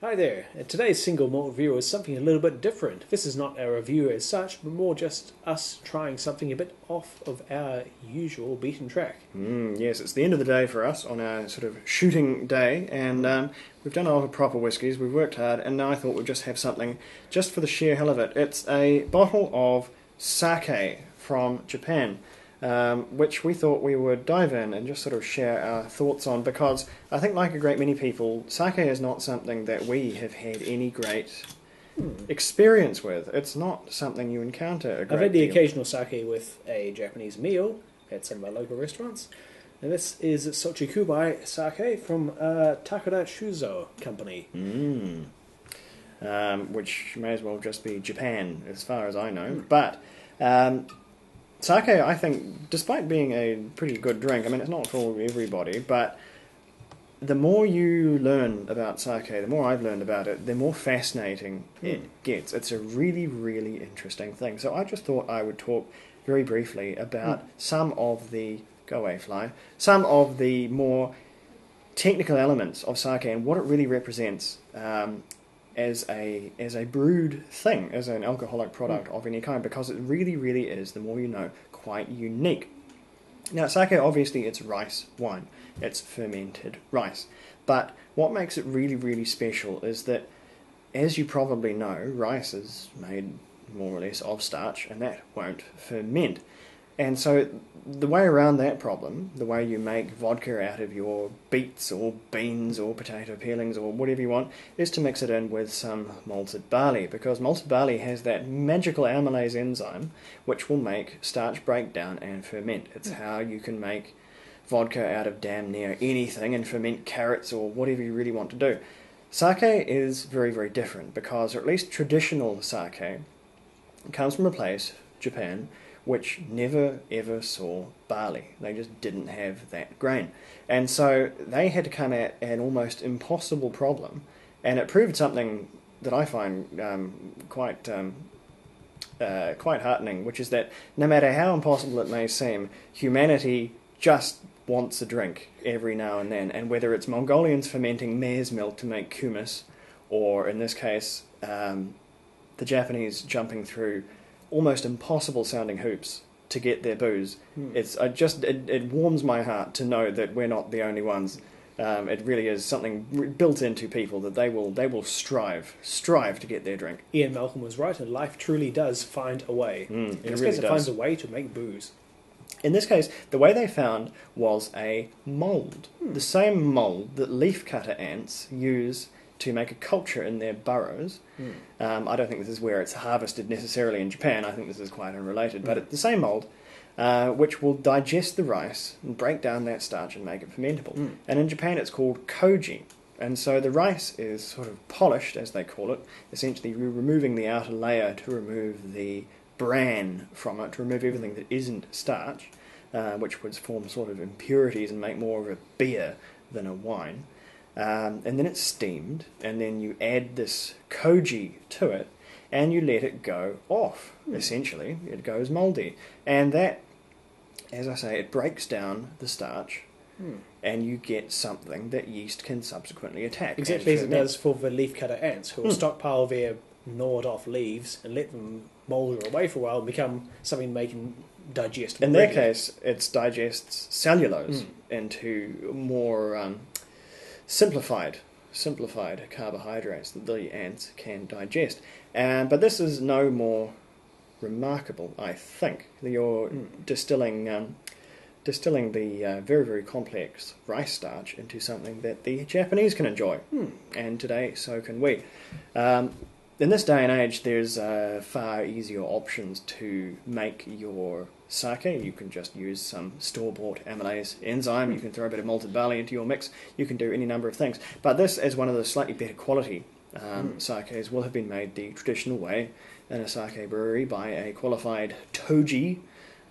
Hi there. Today's single malt review is something a little bit different. This is not a review as such, but more just us trying something a bit off of our usual beaten track. Yes, it's the end of the day for us on our sort of shooting day, and we've done all the proper whiskies, we've worked hard, and now I thought we'd just have something just for the sheer hell of it. It's a bottle of sake from Japan, which we thought we would dive in and just sort of share our thoughts on, because I think, like a great many people, sake is not something that we have had any great experience with. It's not something you encounter a great I've had the deal. occasional sake with a Japanese meal at some of our local restaurants. And this is Shochikubai sake from Takeda Shuzo Company. Which may as well just be Japan, as far as I know. But sake, I think, despite being a pretty good drink, I mean, it's not for everybody, but the more you learn about sake, the more I've learned about it, the more fascinating it gets. It's a really, really interesting thing. So I just thought I would talk very briefly about some of the, go away fly, some of the more technical elements of sake and what it really represents as a brewed thing, as an alcoholic product of any kind, because it really, really is, the more you know, quite unique. Now, sake, obviously, it's rice wine. It's fermented rice. But what makes it really, really special is that, as you probably know, rice is made more or less of starch, and that won't ferment. And so the way around that problem, the way you make vodka out of your beets or beans or potato peelings or whatever you want, is to mix it in with some malted barley, because malted barley has that magical amylase enzyme which will make starch break down and ferment. It's how you can make vodka out of damn near anything and ferment carrots or whatever you really want to do. Sake is very, very different, because, or at least traditional sake, comes from a place, Japan, which never ever saw barley. They just didn't have that grain. And so they had to come at an almost impossible problem, and it proved something that I find quite heartening, which is that no matter how impossible it may seem, humanity just wants a drink every now and then, and whether it's Mongolians fermenting mare's milk to make kumis, or in this case, the Japanese jumping through almost impossible sounding hoops to get their booze. It warms my heart to know that we're not the only ones. It really is something built into people, that they will strive to get their drink. Ian Malcolm was right, and life truly does find a way. In this really case, it does. finds a way to make booze. In this case, the way they found was a mould. The same mould that leafcutter ants use to make a culture in their burrows. I don't think this is where it's harvested necessarily in Japan. I think this is quite unrelated. But it's the same mould, which will digest the rice and break down that starch and make it fermentable. And in Japan it's called koji. And so the rice is sort of polished, as they call it, essentially removing the outer layer to remove the bran from it, to remove everything that isn't starch, which would form sort of impurities and make more of a beer than a wine. And then it's steamed, and then you add this koji to it, and you let it go off, essentially. It goes mouldy. And that, as I say, it breaks down the starch, and you get something that yeast can subsequently attack. Exactly as it does for the leafcutter ants, who will stockpile their gnawed off leaves and let them moulder away for a while and become something they can digest. In their case, it digests cellulose into more simplified carbohydrates that the ants can digest. But this is no more remarkable, I think. You're distilling the very, very complex rice starch into something that the Japanese can enjoy. And today, so can we. In this day and age, there's far easier options to make your sake. You can just use some store-bought amylase enzyme. You can throw a bit of malted barley into your mix. You can do any number of things. But this, as one of the slightly better quality sakes, will have been made the traditional way in a sake brewery by a qualified toji,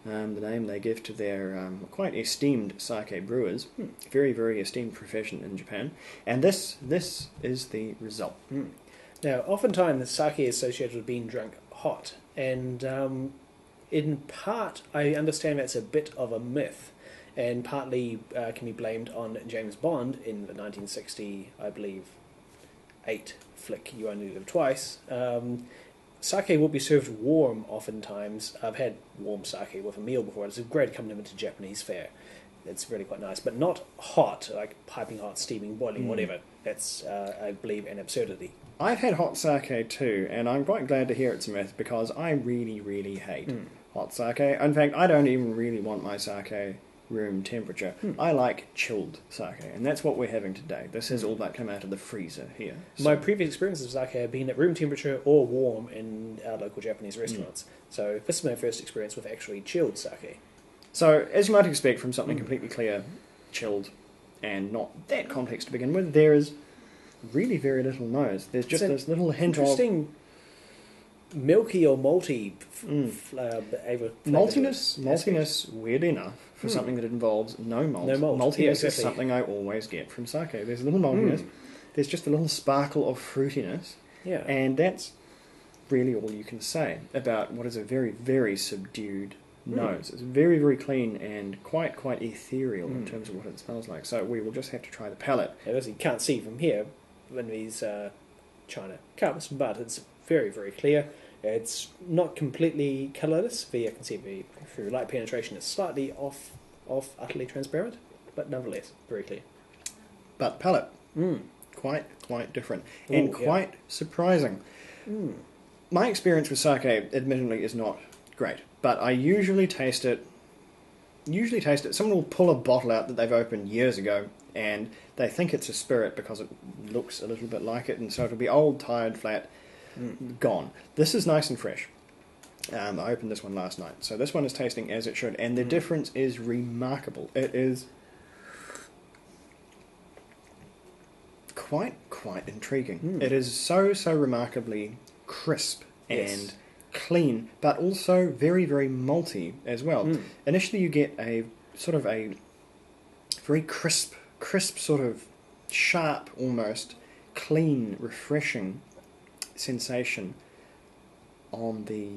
the name they give to their quite esteemed sake brewers. Very, very esteemed profession in Japan. And this is the result. Now, oftentimes sake is associated with being drunk hot, and in part I understand that's a bit of a myth, and partly can be blamed on James Bond in the 1960, I believe, 8 flick, you only live twice. Sake will be served warm oftentimes. I've had warm sake with a meal before. It's a great accompaniment to Japanese fare. It's really quite nice, but not hot, like piping hot, steaming, boiling, whatever. That's, I believe, an absurdity. I've had hot sake too, and I'm quite glad to hear it's a myth because I really, really hate hot sake. In fact, I don't even really want my sake room temperature. I like chilled sake, and that's what we're having today. This is all that come out of the freezer here. So. My previous experiences of sake have been at room temperature or warm in our local Japanese restaurants. So this is my first experience with actually chilled sake. So, as you might expect from something completely clear, chilled, and not that complex to begin with, there is really very little nose. There's just this little hint of... Interesting milky or malty flavor. Maltiness, weird enough, for something that involves no malt. No malt. Maltiness Yeah, exactly. is something I always get from sake. There's a little maltiness, there's just a little sparkle of fruitiness, Yeah. and that's really all you can say about what is a very, very subdued nose. It's very, very clean and quite ethereal in terms of what it smells like. So we will just have to try the palate. As you can't see from here in these China cups, but it's very, very clear. It's not completely colourless. I can see through light penetration, it's slightly off utterly transparent, but nonetheless, very clear. But palate, quite different and quite surprising. My experience with sake, admittedly, is not great, but I usually taste it. Someone will pull a bottle out that they've opened years ago, and they think it's a spirit because it looks a little bit like it, and so it'll be old, tired, flat, gone. This is nice and fresh. I opened this one last night, so this one is tasting as it should, and the difference is remarkable. It is quite intriguing. It is so remarkably crisp and clean, but also very, very malty as well. Initially you get a sort of a very crisp sort of sharp, almost clean, refreshing sensation on the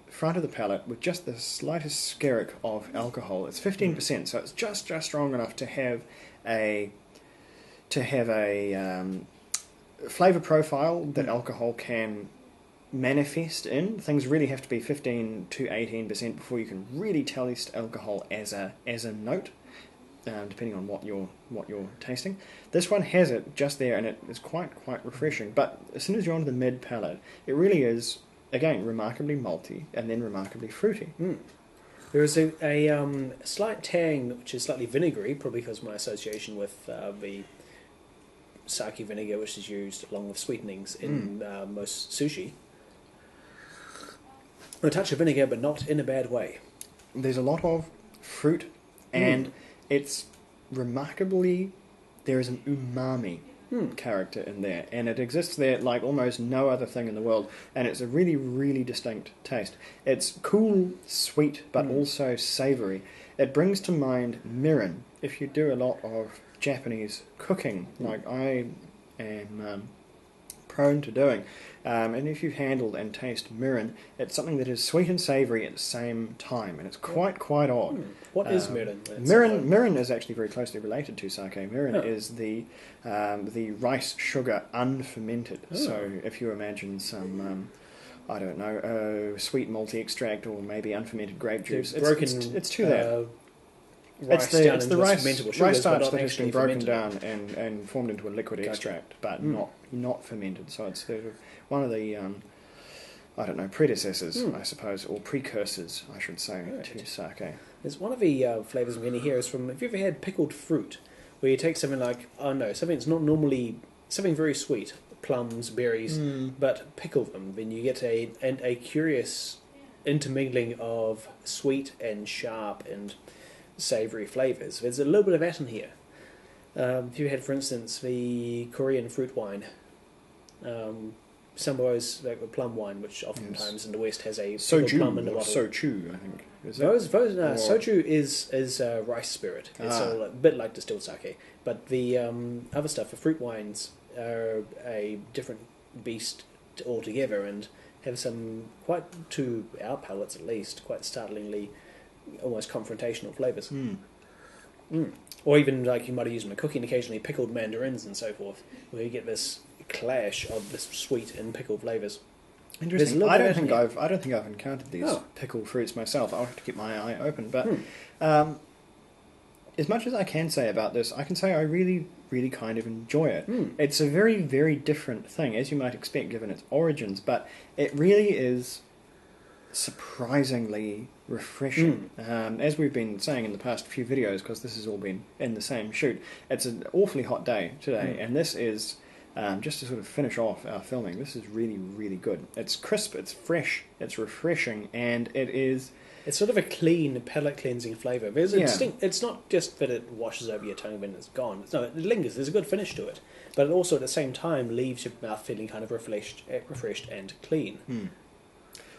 front of the palate with just the slightest skerrick of alcohol. It's 15%, so it's just strong enough to have a flavour profile that alcohol can manifest in. Things really have to be 15 to 18% before you can really taste alcohol as a note, depending on what you're tasting. This one has it just there, and it is quite refreshing. But as soon as you're onto the mid palate, it really is, again, remarkably malty and then remarkably fruity. There is a slight tang, which is slightly vinegary, probably because of my association with the sake vinegar, which is used along with sweetenings in most sushi. A touch of vinegar, but not in a bad way. There's a lot of fruit, and it's remarkably... There is an umami character in there, and it exists there like almost no other thing in the world, and it's a really distinct taste. It's cool, sweet, but also savoury. It brings to mind mirin. If you do a lot of Japanese cooking, like I am prone to doing, and if you've handled and taste mirin, it's something that is sweet and savoury at the same time, and it's quite odd. What is mirin? Mirin is actually very closely related to sake. Mirin is the rice sugar unfermented. So if you imagine some I don't know, sweet malty extract or maybe unfermented grape juice, it's to that. It's the rice starch that has been broken down and formed into a liquid extract, but not fermented. So it's sort of one of the I don't know, predecessors, I suppose, or precursors, I should say, to sake. There's one of the flavours I'm getting here is from, have you ever had pickled fruit? Where you take something like, something that's not normally, something very sweet, plums, berries, but pickle them, then you get a curious intermingling of sweet and sharp and savoury flavours. There's a little bit of that in here. If you had, for instance, the Korean fruit wine, some of those, like the plum wine, which oftentimes in the West has a plum in the bottle. Soju, I think. Soju is rice spirit. It's a bit like distilled sake. But the other stuff, the fruit wines, are a different beast altogether and have some, quite to our palates at least, quite startlingly almost confrontational flavours. Or even like you might have used in cooking occasionally, pickled mandarins and so forth, where you get this clash of the sweet and pickle flavours. Interesting. There's a I little don't bit think in I don't think I've encountered these pickled fruits myself. I'll have to keep my eye open. But as much as I can say about this, I can say I really, really kind of enjoy it. It's a very, very different thing, as you might expect, given its origins. But it really is surprisingly refreshing. As we've been saying in the past few videos, because this has all been in the same shoot, it's an awfully hot day today, and this is, just to sort of finish off our filming, this is really, really good. It's crisp, it's fresh, it's refreshing, and it is... It's sort of a clean, palate-cleansing flavour. There's a distinct... It's not just that it washes over your tongue when it's gone. No, it lingers. There's a good finish to it. But it also, at the same time, leaves your mouth feeling kind of refreshed and clean.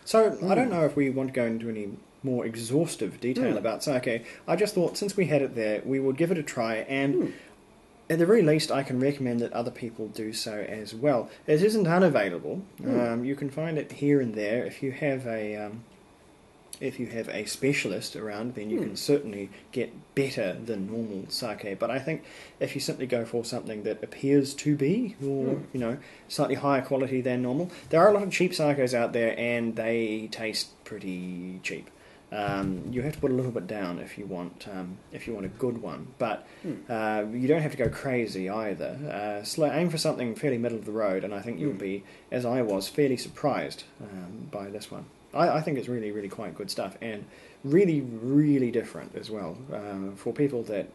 So, I don't know if we want to go into any more exhaustive detail about sake. I just thought, since we had it there, we would give it a try, and at the very least, I can recommend that other people do so as well. It isn't unavailable. You can find it here and there. If you have a specialist around, then you can certainly get better than normal sake. But I think if you simply go for something that appears to be, or slightly higher quality than normal, there are a lot of cheap sakes out there, and they taste pretty cheap. You have to put a little bit down if you want a good one, but you don't have to go crazy either. Aim for something fairly middle of the road, and I think you'll be, as I was, fairly surprised by this one. I think it's really, really quite good stuff, and really, really different as well. For people that,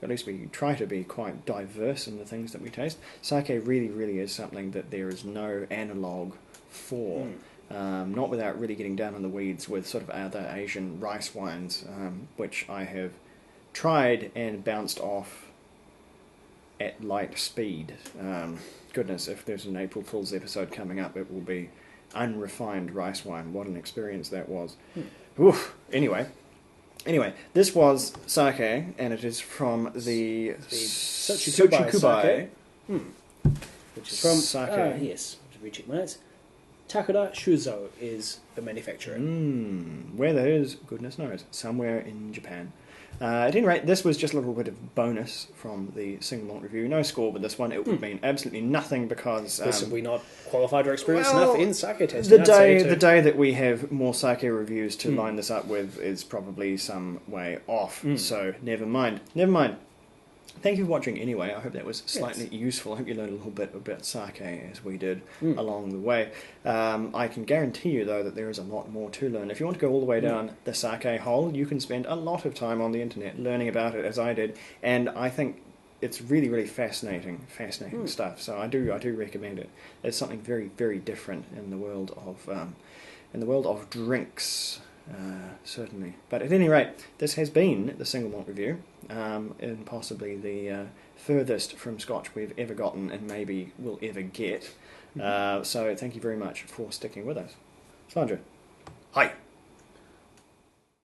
at least we try to be quite diverse in the things that we taste, sake really, really is something that there is no analogue for. Not without really getting down in the weeds with sort of other Asian rice wines, which I have tried and bounced off at light speed. Goodness, if there's an April Fool's episode coming up, it will be unrefined rice wine. What an experience that was. Oof. Anyway, this was sake, and it is from the Shochikubai sake. Which is from sake. yes, to recheck my notes. Takura Shuzo is the manufacturer. Where that is, goodness knows, somewhere in Japan. At any rate, this was just a little bit of bonus from the Single Malt review. No score with this one. It would have been absolutely nothing because... Have we not qualified or experienced enough in sake tasting? The day that we have more sake reviews to line this up with is probably some way off. So never mind. Thank you for watching anyway. I hope that was slightly useful. I hope you learned a little bit about sake as we did along the way. I can guarantee you, though, that there is a lot more to learn. If you want to go all the way down the sake hole, you can spend a lot of time on the internet learning about it, as I did, and I think it's really, really fascinating stuff. So I do recommend it. It's something very, very different in the world of drinks. Certainly. But at any rate, this has been the Single Malt review, and possibly the furthest from Scotch we've ever gotten and maybe will ever get. So thank you very much for sticking with us. Sandra. Hi.